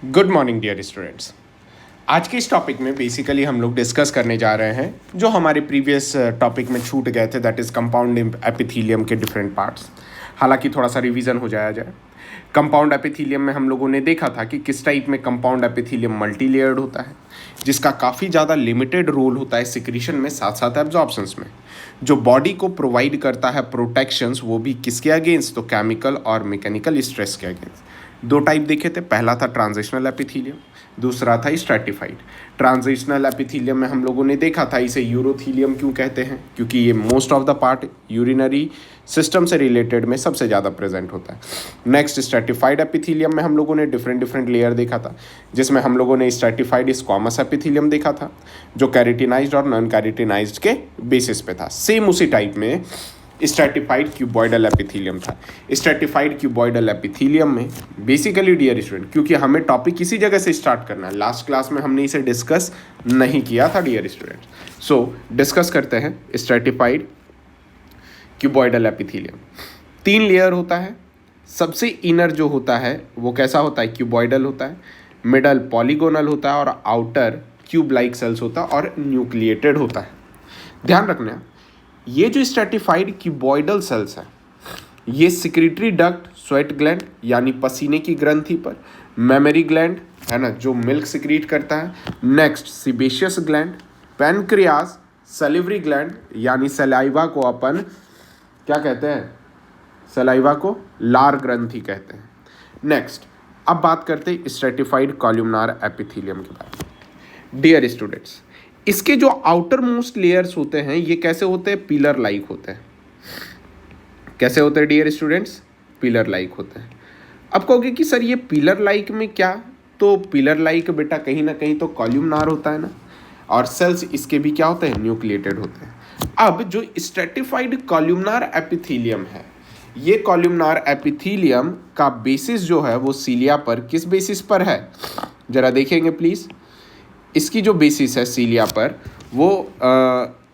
Good morning dear students. आज के इस टॉपिक में बेसिकली हम लोग डिस्कस करने जा रहे हैं जो हमारे प्रीवियस टॉपिक में छूट गए थे, दैट इज़ कंपाउंड एपिथेलियम के डिफरेंट पार्ट्स। हालांकि थोड़ा सा रिवीजन हो जाया जाए। कंपाउंड एपिथेलियम में हम लोगों ने देखा था कि किस टाइप में कंपाउंड एपिथेलियम मल्टी लेयर्ड होता है, जिसका काफ़ी ज़्यादा लिमिटेड रोल होता है सिक्रीशन में, साथ साथ एब्जॉर्प्शंस में। जो बॉडी को प्रोवाइड करता है प्रोटेक्शंस, वो भी किसके अगेंस्ट, तो केमिकल और मैकेनिकल स्ट्रेस के अगेंस्ट। दो टाइप देखे थे, पहला था ट्रांजिशनल एपिथेलियम, दूसरा था स्ट्रैटिफाइड। ट्रांजिशनल एपिथेलियम में हम लोगों ने देखा था इसे यूरोथीलियम क्यों कहते हैं, क्योंकि ये most of the part urinary system से रिलेटेड में सबसे ज़्यादा प्रेजेंट होता है। नेक्स्ट स्ट्रैटिफाइड एपिथेलियम में हम लोगों ने डिफरेंट लेयर देखा था, जिसमें हम लोगों ने स्ट्रैटिफाइड स्क्वामस एपिथेलियम देखा था जो कैरेटिनाइज्ड और नॉन कैरेटिनाइज्ड के बेसिस पे था। सेम उसी टाइप में स्ट्रैटिफाइड क्यूबॉइडल एपिथेलियम था। स्ट्रैटिफाइड क्यूबॉइडल एपिथेलियम में बेसिकली डियर स्टूडेंट, क्योंकि हमें टॉपिक किसी जगह से स्टार्ट करना है, लास्ट क्लास में हमने इसे डिस्कस नहीं किया था डियर स्टूडेंट। सो डिस्कस करते हैं स्ट्रैटिफाइड क्यूबॉइडल एपिथेलियम। 3 लेयर होता है। सबसे इनर जो होता है वो कैसा होता है, क्यूबॉइडल होता है। मिडल पॉलीगोनल होता है और आउटर क्यूब लाइक सेल्स होता है और न्यूक्लिएटेड होता है। ध्यान रखना, ये जो स्ट्रैटिफाइड क्यूबॉइडल सेल्स है, ये सिक्रीटरी डक्ट, स्वेट ग्लैंड यानी पसीने की ग्रंथि पर, मेमरी ग्लैंड है ना जो मिल्क सिक्रीट करता है, next sebaceous gland, pancreas, salivary gland यानी सलाइवा को अपन क्या कहते हैं, सलाइवा को लार ग्रंथि कहते हैं। नेक्स्ट अब बात करते हैं स्ट्रैटिफाइड कॉलमनार एपिथेलियम के बारे में। डियर स्टूडेंट्स, इसके जो आउटर मोस्ट लेयर्स होते हैं ये कैसे होते हैं, पिलर लाइक होते हैं। कैसे होते हैं डियर स्टूडेंट्स, पिलर लाइक होते हैं। अब कहोगे कि सर ये पिलर लाइक में क्या, तो पिलर लाइक बेटा कहीं ना कहीं तो कॉलमनार होता है ना, और सेल्स इसके भी क्या होते हैं, न्यूक्लिएटेड होते हैं। अब जो स्ट्रैटिफाइड कॉलमनार एपिथेलियम है, ये कॉलमनार एपिथेलियम का बेसिस जो है वो सीलिया पर, किस बेसिस पर है जरा देखेंगे प्लीज। इसकी जो बेसिस है सीलिया पर, वो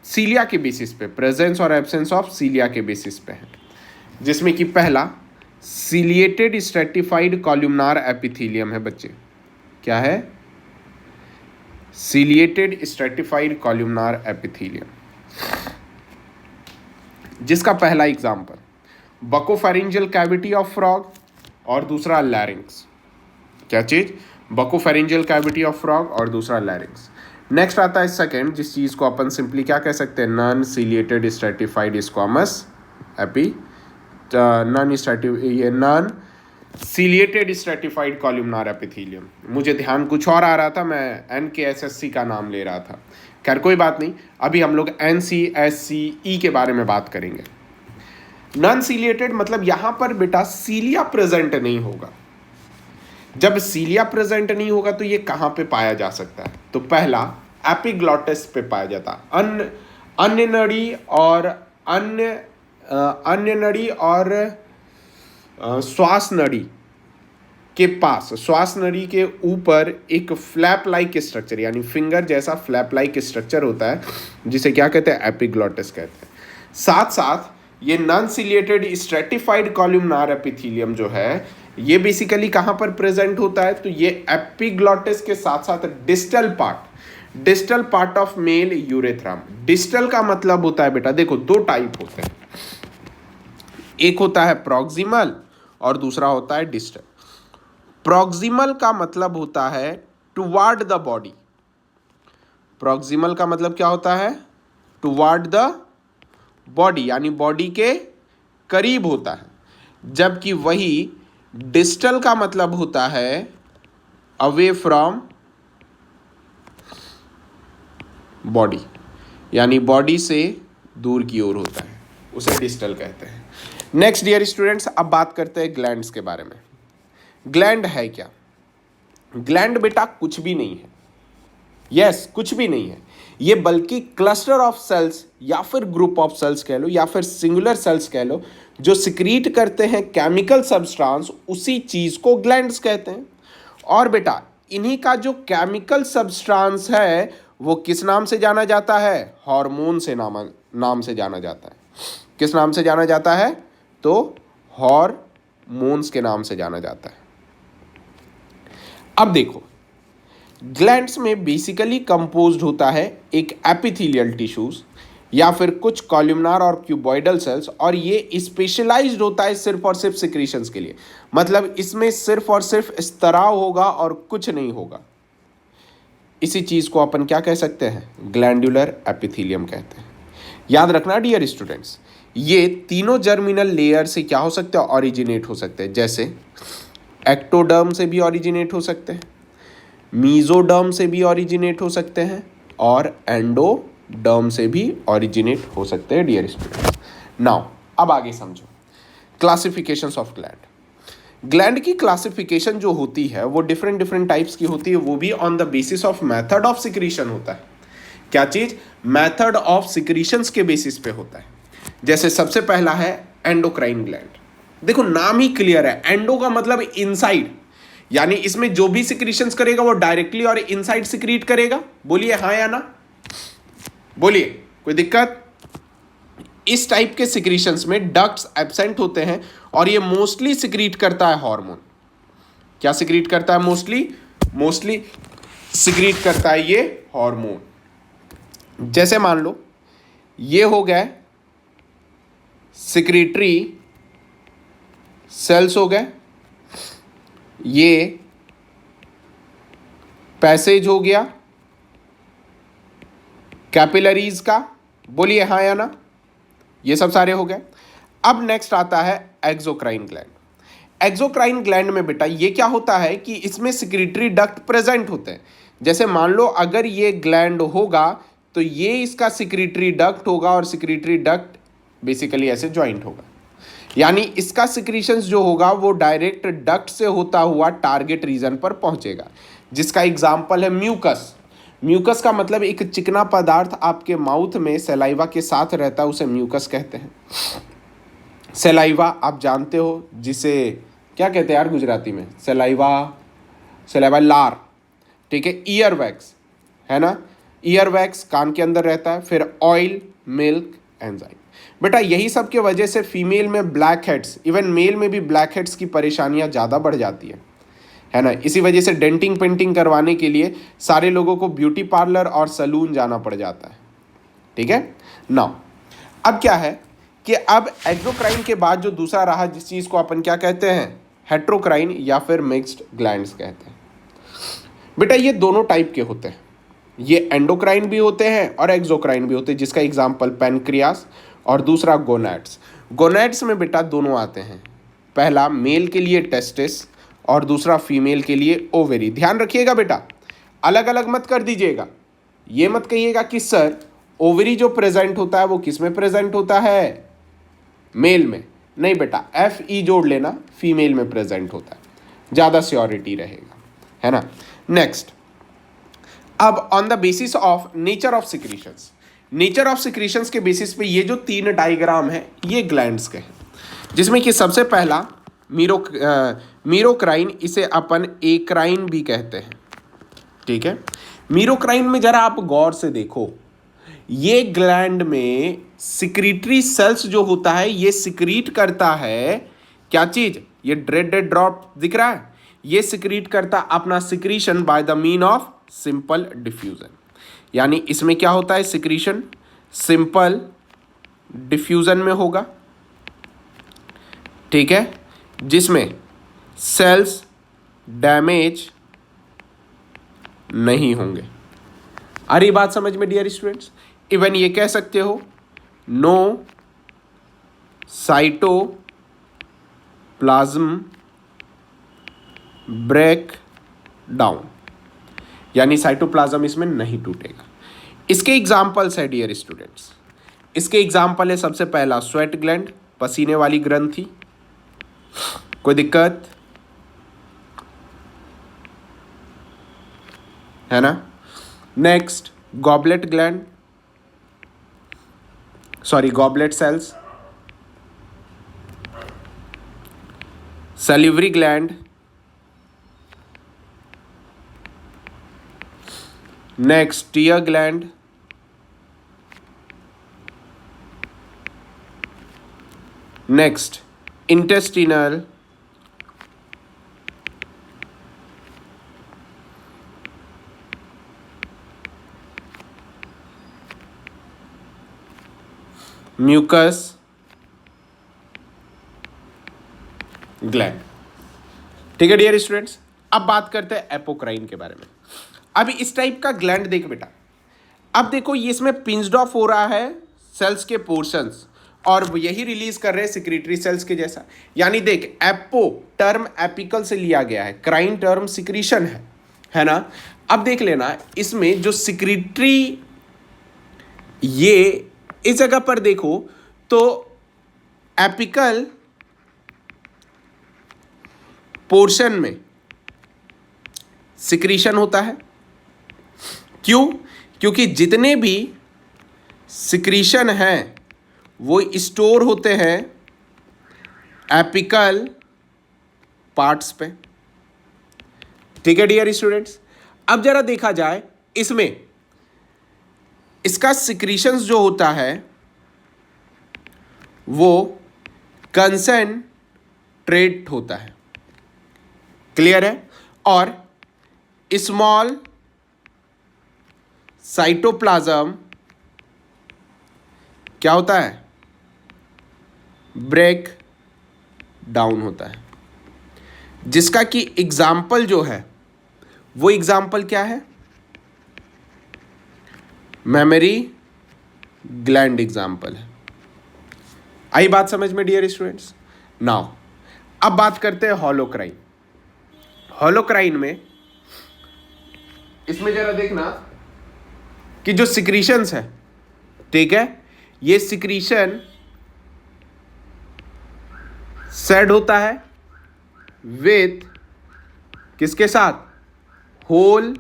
सीलिया के बेसिस पे, प्रेजेंस और एब्सेंस ऑफ सीलिया के बेसिस पे है, जिसमें कि पहला सीलिएटेड स्ट्रैटिफाइड कॉलमनार एपिथेलियम है बच्चे। क्या है, सीलिएटेड स्ट्रैटिफाइड कॉलमनार एपिथेलियम, जिसका पहला एग्जांपल बकोफेरिंजियल कैविटी ऑफ फ्रॉग और दूसरा लैरिंक्स। क्या चीज, बकोफेरिंजियल कैविटी ऑफ फ्रॉग और दूसरा लैरिंक्स। नेक्स्ट आता है सेकंड, जिस चीज को अपन सिंपली क्या कह सकते हैं, non ciliated stratified squamous AP, non ciliated stratified columnar epithelium. मुझे ध्यान कुछ और आ रहा था, मैं NKSSC का नाम ले रहा था। खैर कोई बात नहीं, अभी हम लोग NCSCE के बारे में बात करेंगे। नॉन सीलिएटेड मतलब यहां पर बेटा सीलिया प्रेजेंट नहीं होगा। जब सीलिया प्रेजेंट नहीं होगा तो ये कहां पे पाया जा सकता है, तो पहला एपिग्लॉटिस पे पाया जाता है, अन्य नड़ी और श्वास नड़ी के पास, श्वास नड़ी के ऊपर एक फ्लैप लाइक स्ट्रक्चर यानी फिंगर जैसा फ्लैप लाइक स्ट्रक्चर होता है, जिसे क्या कहते हैं, एपिग्लॉटिस कहते हैं। साथ साथ ये non ciliated stratified columnar epithelium जो है, ये बेसिकली कहां पर प्रेजेंट होता है, तो ये एपिग्लॉटिस के साथ साथ distal part of male urethrum. Distal का मतलब होता है बेटा, देखो दो टाइप होते हैं, एक होता है प्रॉक्सिमल और दूसरा होता है डिस्टल। प्रॉक्सिमल का मतलब होता है टुवार्ड द बॉडी। प्रॉक्सिमल का मतलब क्या होता है, टुवार्ड द बॉडी यानी बॉडी के करीब होता है, जबकि वही डिस्टल का मतलब होता है अवे फ्रॉम बॉडी, यानी बॉडी से दूर की ओर होता है, उसे डिस्टल कहते हैं। नेक्स्ट डियर स्टूडेंट्स, अब बात करते हैं ग्लैंड्स के बारे में। ग्लैंड है क्या, ग्लैंड बेटा कुछ भी नहीं है, यस कुछ भी नहीं है ये, बल्कि क्लस्टर ऑफ सेल्स या फिर ग्रुप ऑफ सेल्स कह लो या फिर सिंगुलर सेल्स कह लो, जो सिक्रीट करते हैं केमिकल सब्सटेंस, उसी चीज को ग्लैंड्स कहते हैं। और बेटा इन्हीं का जो केमिकल सब्सटेंस है वो किस नाम से जाना जाता है, हार्मोन से नाम से जाना जाता है। किस नाम से जाना जाता है, तो हार्मोन्स के नाम से जाना जाता है। अब देखो, ग्लैंड्स में बेसिकली कंपोज्ड होता है एक एपिथेलियल टिश्यूज या फिर कुछ कॉलमनार और क्यूबॉइडल सेल्स, और ये स्पेशलाइज्ड होता है सिर्फ और सिर्फ सिक्रीशंस के लिए। मतलब इसमें सिर्फ और सिर्फ स्त्राव होगा और कुछ नहीं होगा। इसी चीज को अपन क्या कह सकते हैं? ग्लैंडुलर एपिथेलियम कहते हैं। याद रखना डियर स्टूडेंट्स, ये तीनों जर्मिनल लेयर से क्या हो सकते हैं? ओरिजिनेट हो सकते हैं। जैसे एक्टोडर्म से भी ओरिजिनेट हो सकते हैं, मीजोडर्म से भी ओरिजिनेट हो सकते हैं, और एंडोडर्म से भी ओरिजिनेट हो सकते हैं डियर स्टूडेंट्स। नाउ अब आगे समझो क्लासिफिकेशंस ऑफ ग्लैंड। ग्लैंड की क्लासिफिकेशन जो होती है वो डिफरेंट डिफरेंट टाइप्स की होती है, वो भी on the basis of method of secretion होता है। क्या चीज? मेथड ऑफ सिक्रीशंस के बेसिस पे होता है। जैसे सबसे पहला है एंडोक्राइन ग्लैंड। देखो नाम ही क्लियर है, एंडो का मतलब इनसाइड, यानी इसमें जो भी सिक्रीशंस करेगा वो डायरेक्टली और इनसाइड सिक्रीट करेगा। बोलिए हाँ या ना, बोलिए, कोई दिक्कत? इस टाइप के सिक्रीशंस में डक्ट्स एब्सेंट होते हैं और ये मोस्टली सिक्रीट करता है हार्मोन। क्या सिक्रीट करता है? मोस्टली सिक्रीट करता है ये हार्मोन। जैसे मान लो ये हो गए सिक्रीटरी सेल्स हो गए, ये पैसेज हो गया कैपिलरीज का। बोलिए हाँ या ना, ये सब सारे हो गए। अब नेक्स्ट आता है एक्सोक्राइन ग्लैंड। एक्सोक्राइन ग्लैंड में बेटा ये क्या होता है कि इसमें सिक्रीटरी डक्ट प्रेजेंट होते हैं। जैसे मान लो अगर ये ग्लैंड होगा तो ये इसका सिक्रीटरी डक्ट होगा, और सिक्रीटरी डक्ट बेसिकली ऐसे ज्वाइंट होगा, यानी इसका सिक्रीशंस जो होगा वो डायरेक्ट डक्ट से होता हुआ टारगेट रीजन पर पहुंचेगा, जिसका एग्जाम्पल है म्यूकस। म्यूकस का मतलब एक चिकना पदार्थ आपके माउथ में सलाइवा के साथ रहता है, उसे म्यूकस कहते हैं। सलाइवा आप जानते हो जिसे क्या कहते हैं यार गुजराती में? सलाइवा लार, ठीक है। ईयर वैक्स है ना, ईयर वैक्स कान के अंदर रहता है। फिर ऑयल, मिल्क, एंजाइम। बेटा यही सब के वजह से फीमेल में ब्लैक हेड्स, इवन मेल में भी ब्लैक हेड्स की परेशानियां ज़्यादा बढ़ जाती है ना। इसी वजह से डेंटिंग पेंटिंग करवाने के लिए सारे लोगों को ब्यूटी पार्लर और सलून जाना पड़ जाता है, ठीक है ना। अब क्या है कि अब एक्सोक्राइन के बाद जो दूसरा रहा, जिस चीज़ को अपन क्या कहते हैं? हेट्रोक्राइन या फिर मिक्स्ड ग्लैंड्स कहते हैं। बेटा ये दोनों टाइप के होते हैं, ये एंडोक्राइन भी होते हैं और एक्सोक्राइन भी होते हैं, जिसका एग्जाम्पल पैनक्रियास और दूसरा गोनैड्स। गोनैड्स में बेटा दोनों आते हैं, पहला मेल के लिए टेस्टिस और दूसरा फीमेल के लिए ओवेरी। ध्यान रखिएगा बेटा, अलग अलग मत कर दीजिएगा। ये मत कहिएगा कि सर ओवेरी जो प्रेजेंट होता है वो किस में प्रेजेंट होता है? मेल में। नहीं बेटा, FE जोड़ लेना, फीमेल में प्रेजेंट होता है, ज़्यादा श्योरिटी रहेगा, है ना। नेक्स्ट, अब on the basis of nature of secretions, nature of secretions के बेसिस पे ये जो तीन डायग्राम है ये ग्लैंड्स के हैं, जिसमें कि सबसे पहला मीरोक्राइन, इसे अपन एक्राइन भी कहते हैं, ठीक है। मीरोक्राइन में जरा आप गौर से देखो, ये ग्लैंड में सिक्रीटरी सेल्स जो होता है ये सिक्रीट करता है क्या चीज? ये रेड ड्रॉप दिख रहा है, ये सिक्रीट करता अपना secretion by the mean of simple diffusion. यानी इसमें क्या होता है? सिक्रीशन सिंपल डिफ्यूजन में होगा, ठीक है, जिसमें सेल्स डैमेज नहीं होंगे। अरे बात समझ में डियर स्टूडेंट्स? इवन ये कह सकते हो नो साइटोप्लाज्म ब्रेक डाउन, यानी साइटोप्लाज्म इसमें नहीं टूटेगा। इसके एग्जाम्पल्स है डियर स्टूडेंट्स, इसके एग्जाम्पल है सबसे पहला स्वेट ग्लैंड, पसीने वाली ग्रंथि। कोई दिक्कत है ना। Next goblet gland, sorry goblet cells, salivary gland, next tear gland, next intestinal, mucus gland. ठीक है डियर स्टूडेंट्स, अब बात करते हैं एपोक्राइन के बारे में। अब इस टाइप का ग्लैंड देख बेटा, अब देखो ये इसमें पिंच्ड ऑफ हो रहा है सेल्स के पोर्शंस, और यही रिलीज कर रहे हैं सिक्रीटरी सेल्स के जैसा। यानी देख, एपो टर्म एपिकल से लिया गया है, क्राइन टर्म सिक्रीशन है ना। अब देख लेना इसमें जो सिक्रीटरी, ये इस जगह पर देखो तो एपिकल पोर्शन में सिक्रीशन होता है। क्यों? क्योंकि जितने भी सिक्रीशन हैं वो स्टोर होते हैं एपिकल पार्ट्स पे। ठीक है डियर स्टूडेंट्स, अब जरा देखा जाए इसमें इसका सिक्रीशंस जो होता है वो कंसंट्रेट होता है। क्लियर है? और स्मॉल साइटोप्लाज्म क्या होता है? ब्रेक डाउन होता है। जिसका कि एग्जाम्पल जो है वो एग्जाम्पल क्या है? मेमोरी ग्लैंड एग्जाम्पल है। आई बात समझ में डियर स्टूडेंट्स? नाउ अब बात करते हैं होलोक्राइन। होलोक्राइन में इसमें जरा देखना कि जो सिक्रीशंस है, ठीक है, ये सिक्रीशन सेड होता है विथ किसके साथ? होल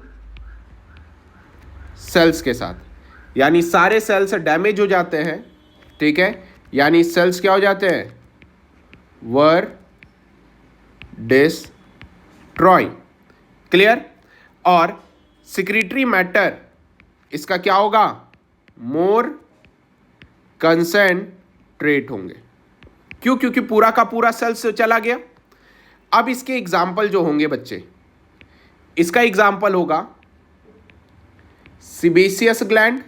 सेल्स के साथ। यानी सारे सेल्स डैमेज हो जाते हैं, ठीक है, यानी सेल्स क्या हो जाते हैं? वर डिस्ट्रॉय। क्लियर? और सिक्रीटरी मैटर इसका क्या होगा? मोर कंसंट्रेट होंगे। क्यों? क्योंकि पूरा का पूरा सेल्स चला गया। अब इसके एग्जाम्पल जो होंगे बच्चे, इसका एग्जाम्पल होगा सीबेसियस ग्लैंड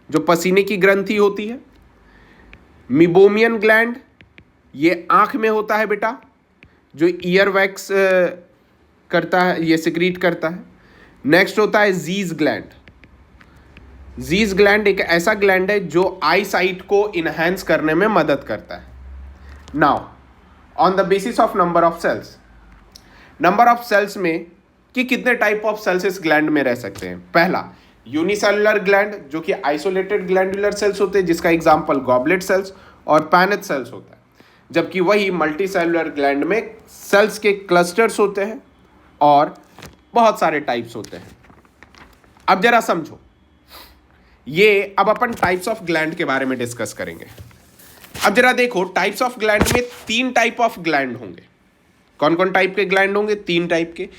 जो पसीने की ग्रंथि होती है, मिबोमियन ग्लैंड ये आंख में होता है बेटा, जो ईयर वैक्स करता है, ये सिक्रीट करता है। नेक्स्ट होता है जीज ग्लैंड। जीज ग्लैंड एक ऐसा ग्लैंड है जो आई साइट को इनहेंस करने में मदद करता है। Now on the basis of number of cells, number of cells में कि कितने टाइप ऑफ सेल्स इस ग्लैंड में रह सकते हैं। पहला यूनिसेलुलर ग्लैंड जो कि आइसोलेटेड ग्लैंडुलर सेल्स होते हैं, जिसका एग्जांपल गॉबलेट सेल्स और पैनेथ सेल्स होता है। जबकि वही मल्टी सेलुलर ग्लैंड में सेल्स के क्लस्टर्स होते हैं और बहुत सारे टाइप्स होते हैं। अब जरा समझो, ये अब अपन टाइप्स ऑफ ग्लैंड के बारे में डिस्कस करेंगे। अब जरा देखो, टाइप्स ऑफ ग्लैंड में 3 टाइप ऑफ ग्लैंड होंगे। कौन कौन टाइप के ग्लैंड होंगे? 3 टाइप के।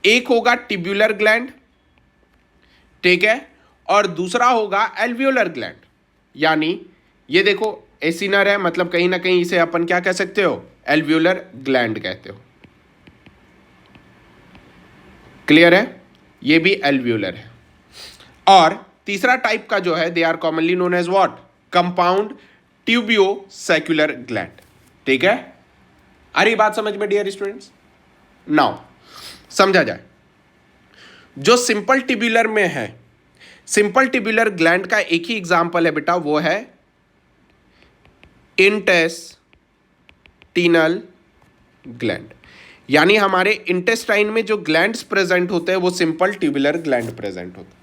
एक होगा टिब्यूलर ग्लैंड, ठीक है, और दूसरा होगा एल्वियोलर ग्लैंड। यानी ये देखो एसिनर है, मतलब कहीं ना कहीं इसे अपन क्या कह सकते हो? एल्वियोलर ग्लैंड कहते हो। क्लियर है? ये भी एल्वियोलर है। और तीसरा टाइप का जो है, they are commonly known as what? Compound tubulosaccular gland. ठीक है? अरे बात समझ में डियर स्टूडेंट्स? नाउ समझा जाए, जो सिंपल टिब्यूलर में है, सिंपल टिब्यूलर ग्लैंड का एक ही एग्जांपल है बेटा, वो है इंटेस्टिनल ग्लैंड। यानी हमारे इंटेस्टाइन में जो ग्लैंड्स प्रेजेंट होते हैं वो सिंपल ट्यूबुलर ग्लैंड प्रेजेंट होते हैं।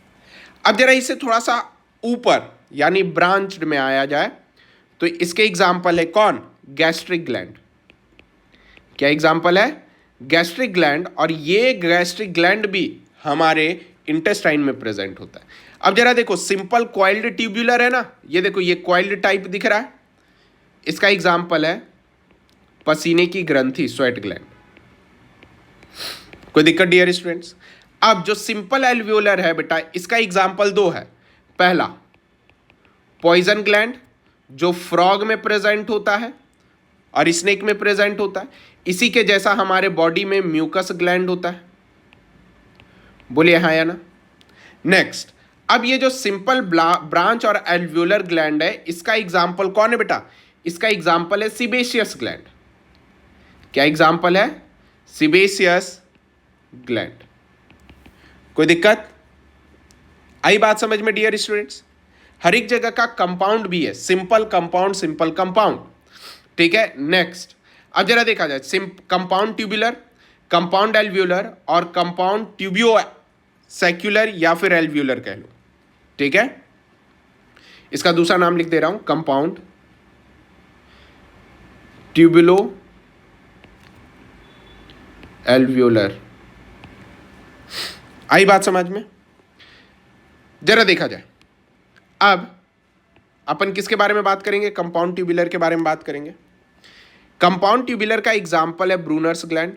अब जरा इसे थोड़ा सा ऊपर यानी ब्रांच्ड में आया जाए तो इसके एग्जाम्पल है कौन? Gastric gland. क्या एग्जाम्पल है? Gastric gland. और ये गैस्ट्रिक ग्लैंड भी हमारे इंटेस्टाइन में प्रेजेंट होता है। अब जरा देखो, सिंपल कॉइल्ड ट्यूबुलर है ना, ये देखो ये कॉइल्ड टाइप दिख रहा है, इसका एग्जाम्पल है पसीने की ग्रंथि, स्वेट ग्लैंड। कोई दिक्कत डियर स्टूडेंट्स? अब जो सिंपल एल्वियोलर है बेटा, इसका एग्जाम्पल 2 है। पहला पॉइजन ग्लैंड जो फ्रॉग में प्रेजेंट होता है और स्नेक में प्रेजेंट होता है। इसी के जैसा हमारे बॉडी में म्यूकस ग्लैंड होता है। बोलिए हाँ या ना? नेक्स्ट अब ये जो सिंपल ब्रांच और एल्व्यूलर ग्लैंड है, इसका एग्जाम्पल कौन है बेटा? इसका एग्जाम्पल है सीबेशियस ग्लैंड। क्या एग्जाम्पल है? Sebaceous gland. कोई दिक्कत आई बात समझ में डियर स्टूडेंट्स? हर एक जगह का कंपाउंड भी है, सिंपल कंपाउंड, सिंपल कंपाउंड, ठीक है। नेक्स्ट, अब जरा देखा जाए कंपाउंड ट्यूबुलर, कंपाउंड एल्व्यूलर और कंपाउंड ट्यूबियो सेक्युलर या फिर एल्व्यूलर कह लो, ठीक है। इसका दूसरा नाम लिख दे रहा हूं, कंपाउंड ट्यूबुलो एल्व्यूलर। आई बात समझ में? जरा देखा जाए, अब अपन किसके बारे में बात करेंगे? कंपाउंड ट्यूबुलर के बारे में बात करेंगे। कंपाउंड ट्यूबुलर का एग्जाम्पल है ब्रूनर्स ग्लैंड।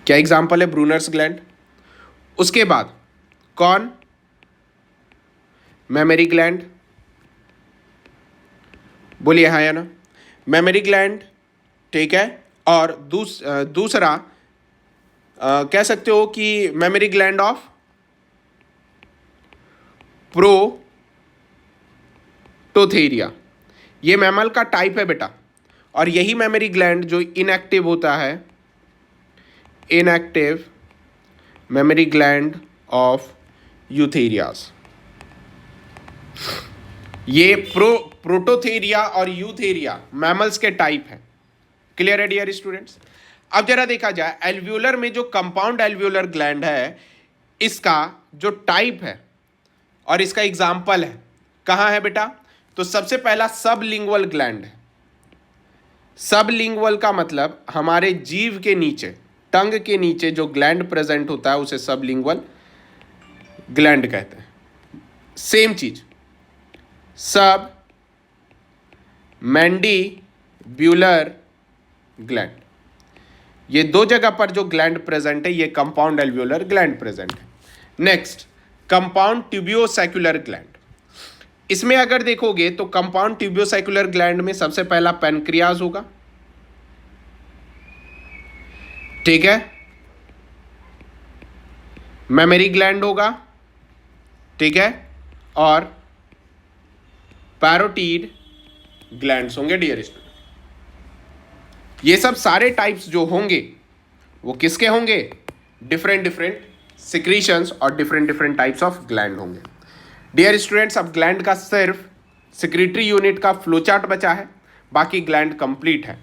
क्या एग्जाम्पल है? Brunner's gland. उसके बाद कौन? Mammary gland. बोलिए हाँ या ना? मेमरी ग्लैंड, ठीक है। और दूसरा कह सकते हो कि मेमरी ग्लैंड ऑफ प्रोटोथेरिया। ये मैमल का टाइप है बेटा, और यही मेमरी ग्लैंड जो इनएक्टिव होता है, इनएक्टिव मेमरी ग्लैंड ऑफ यूथेरियाज। ये प्रोटोथेरिया और यूथेरिया मैमल्स के टाइप हैं। क्लियर है डियर स्टूडेंट्स? अब जरा देखा जाए, एल्व्यूलर में जो कंपाउंड एल्व्यूलर ग्लैंड है, इसका जो टाइप है और इसका एग्जाम्पल है, कहाँ है बेटा? तो सबसे पहला सबलिंगुअल ग्लैंड है। सबलिंगुअल का मतलब हमारे जीभ के नीचे, टंग के नीचे जो ग्लैंड प्रेजेंट होता है उसे सबलिंगुअल ग्लैंड कहते हैं। सेम चीज, सब मैंडिब्यूलर ग्लैंड, ये दो जगह पर जो ग्लैंड प्रेजेंट है, ये कंपाउंड एल्व्यूलर ग्लैंड प्रेजेंट है। Next, compound tubulosaccular gland. इसमें अगर देखोगे तो कंपाउंड ट्यूबियोसेक्युलर ग्लैंड में सबसे पहला पैनक्रियाज होगा, ठीक है। मेमरी ग्लैंड होगा, ठीक है, और पैरोटीड ग्लैंड्स होंगे डियर स्टूडेंट। ये सब सारे टाइप्स जो होंगे वो किसके होंगे? डिफरेंट डिफरेंट सिक्रीशंस और different different types of gland होंगे डियर स्टूडेंट्स। अब ग्लैंड का सिर्फ सिक्रीटरी यूनिट का फ्लोचार्ट बचा है, बाकी ग्लैंड कंप्लीट है।